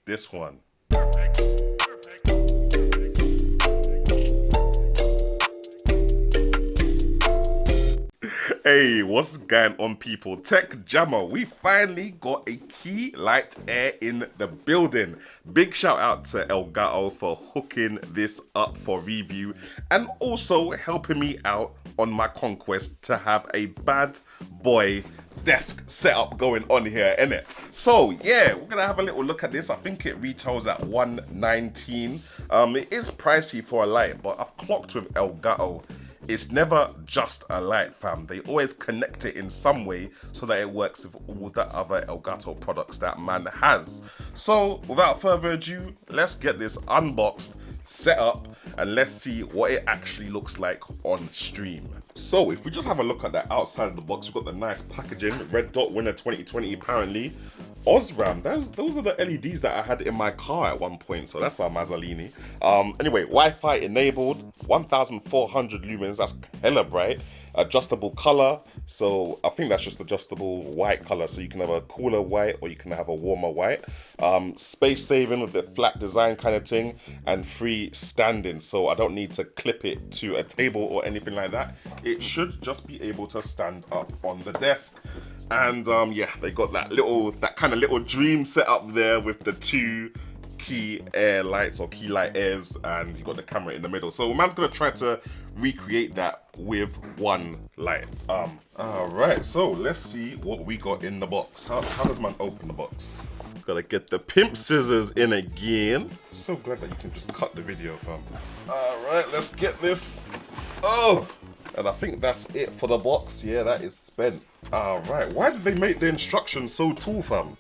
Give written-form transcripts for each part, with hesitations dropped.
this one. Hey, what's going on, people? Tech Jamo, we finally got a key light air in the building. Big shout out to Elgato for hooking this up for review and also helping me out on my conquest to have a bad boy desk setup going on here, innit? So yeah, we're gonna have a little look at this. I think it retails at $119. It is pricey for a light, but I've clocked with Elgato. It's never just a light, fam. They always connect it in some way so that it works with all the other Elgato products that man has. So without further ado, let's get this unboxed, set up, and let's see what it actually looks like on stream. So if we just have a look at the outside of the box, we've got the nice packaging. Red Dot winner 2020 apparently. Osram, those are the LEDs that I had in my car at one point, so that's our Mazzolini. Anyway, Wi-Fi enabled, 1400 lumens, that's hella bright. Adjustable color, so I think that's just adjustable white color, so you can have a cooler white or you can have a warmer white. Space saving with the flat design kind of thing, and free standing, so I don't need to clip it to a table or anything like that. It should just be able to stand up on the desk. And yeah, they got that kind of little dream set up there with the two key air lights or key light airs, and you got the camera in the middle. So man's gonna try to recreate that with one light. All right, so let's see what we got in the box. How does man open the box? Gotta get the pimp scissors in again. So glad that you can just cut the video, fam. All right, let's get this. Oh, and I think that's it for the box. Yeah, that is spent. All right, why did they make the instructions so tall, fam?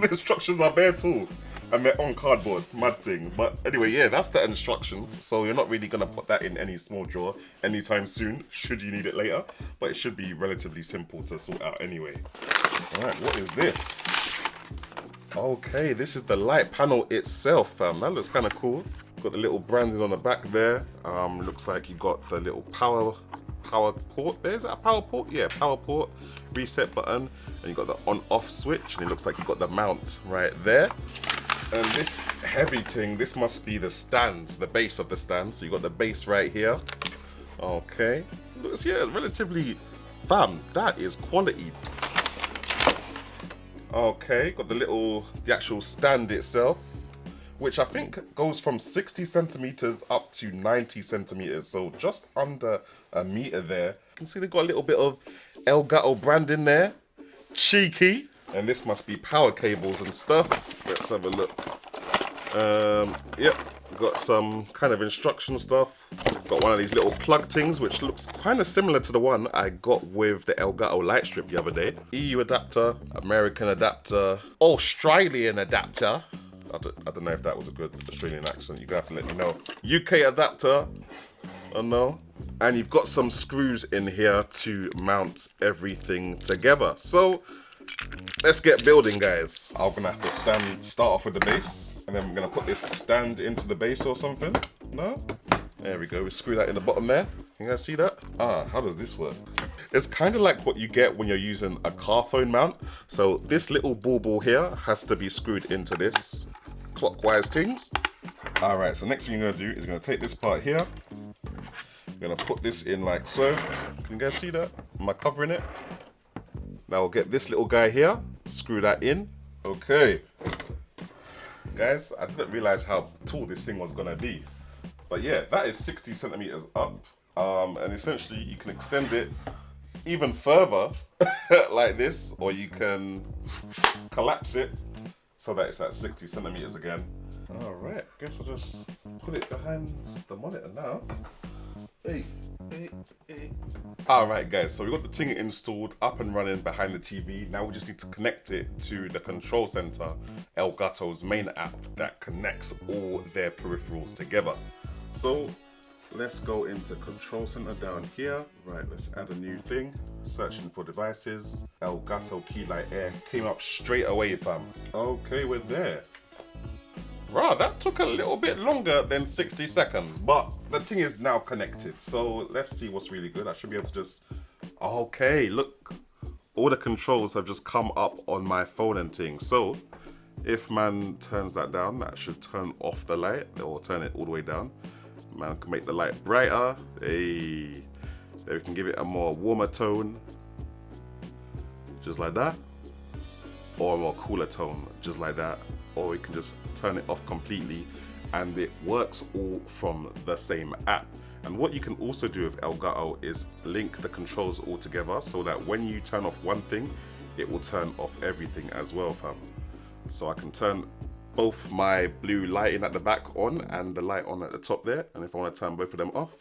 The instructions are bare tall. And they're on cardboard, mad thing. But anyway, yeah, that's the instructions. So you're not really gonna put that in any small drawer anytime soon, should you need it later. But it should be relatively simple to sort out anyway. All right, what is this? Okay, this is the light panel itself, fam. That looks kind of cool. Got the little branding on the back there. Looks like you got the little power port there. Is that a power port? Yeah, power port, reset button, and you got the on-off switch, and it looks like you got the mount right there. And this heavy thing, this must be the stands, the base of the stand. So you got the base right here. Okay, looks, yeah, relatively, fam, that is quality. Okay, got the actual stand itself, which I think goes from 60 centimeters up to 90 centimeters. So just under a meter there. You can see they got a little bit of Elgato brand in there. Cheeky. And this must be power cables and stuff. Let's have a look. Yep, got some kind of instruction stuff. Got one of these little plug things, which looks kind of similar to the one I got with the Elgato light strip the other day. EU adapter, American adapter, Australian adapter. I don't know if that was a good Australian accent. You're gonna have to let me know. UK adapter. Oh no. And you've got some screws in here to mount everything together. So let's get building, guys. I'm gonna have to start off with the base, and then we're gonna put this stand into the base or something. No? There we go. We screw that in the bottom there. You guys see that? How does this work? It's kind of like what you get when you're using a car phone mount. So this little ball here has to be screwed into this clockwise things. All right, so next thing you're gonna do is you're gonna take this part here. You're gonna put this in like so. Can you guys see that? Am I covering it? Now we'll get this little guy here, screw that in. Okay. Guys, I didn't realize how tall this thing was gonna be. But yeah, that is 60 centimeters up. And essentially you can extend it even further like this, or you can collapse it so that it's at 60 centimeters again. All right, guess I'll just put it behind the monitor now. Hey. All right, guys, so we got the thing installed, up and running behind the TV. Now we just need to connect it to the control center, Elgato's main app that connects all their peripherals together. So let's go into control center down here. Right, let's add a new thing. Searching for devices. Elgato key light air came up straight away, fam. Okay, we're there. Right, that took a little bit longer than 60 seconds, but the thing is now connected. So let's see what's really good. I should be able to just, okay, look, all the controls have just come up on my phone and things. So If man turns that down, that should turn off the light or turn it all the way down. Man can make the light brighter. Hey, then we can give it a more warmer tone, just like that, or a more cooler tone, just like that, or we can just turn it off completely, and it works all from the same app. And what you can also do with Elgato is link the controls all together so that when you turn off one thing, it will turn off everything as well, fam. So I can turn both my blue lighting at the back on and the light on at the top there. And if I want to turn both of them off,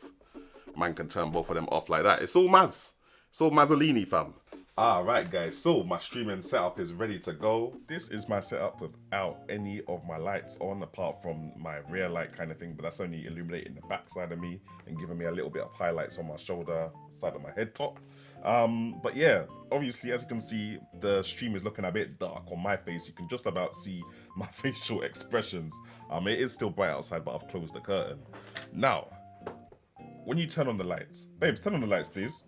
man can turn both of them off like that. It's all Maz. It's all Mazzolini, fam. Alright guys, so my streaming setup is ready to go. This is my setup without any of my lights on apart from my rear light kind of thing, but that's only illuminating the back side of me and giving me a little bit of highlights on my shoulder, side of my head top. But yeah, obviously as you can see, the stream is looking a bit dark on my face. You can just about see my facial expressions. It is still bright outside, but I've closed the curtain. Now, when you turn on the lights, babes, turn on the lights please.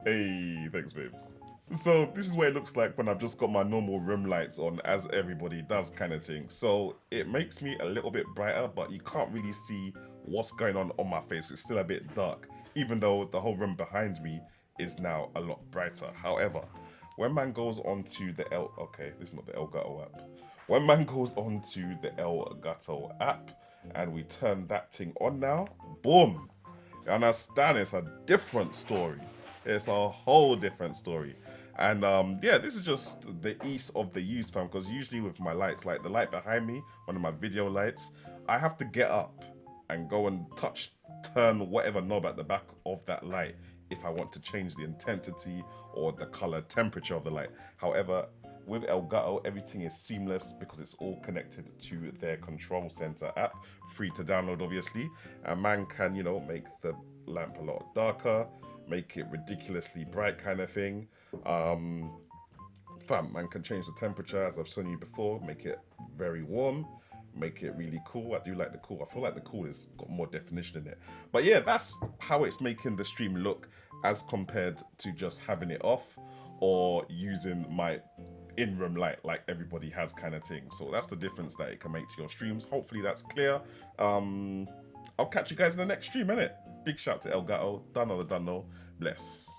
Hey, thanks babes. So this is what it looks like when I've just got my normal room lights on, as everybody does kind of thing. So it makes me a little bit brighter, but you can't really see what's going on my face. It's still a bit dark, even though the whole room behind me is now a lot brighter. However, when man goes onto the okay, this is not the Elgato app. When man goes onto the Elgato app and we turn that thing on now, boom. You understand? It's a different story. It's a whole different story. And yeah, this is just the ease of the use, fam, because usually with my lights, like the light behind me, one of my video lights, I have to get up and go and turn whatever knob at the back of that light if I want to change the intensity or the color temperature of the light. However, with Elgato, everything is seamless because it's all connected to their control center app, free to download obviously, and man can, you know, make the lamp a lot darker, make it ridiculously bright kind of thing. Fam, man can change the temperature as I've shown you before, make it very warm, make it really cool. I do like the cool. I feel like the cool has got more definition in it. But yeah, that's how it's making the stream look as compared to just having it off or using my in-room light like everybody has kind of thing. So that's the difference that it can make to your streams. Hopefully that's clear. I'll catch you guys in the next stream, innit? Big shout to Elgato. Dunno the dunno. Bless.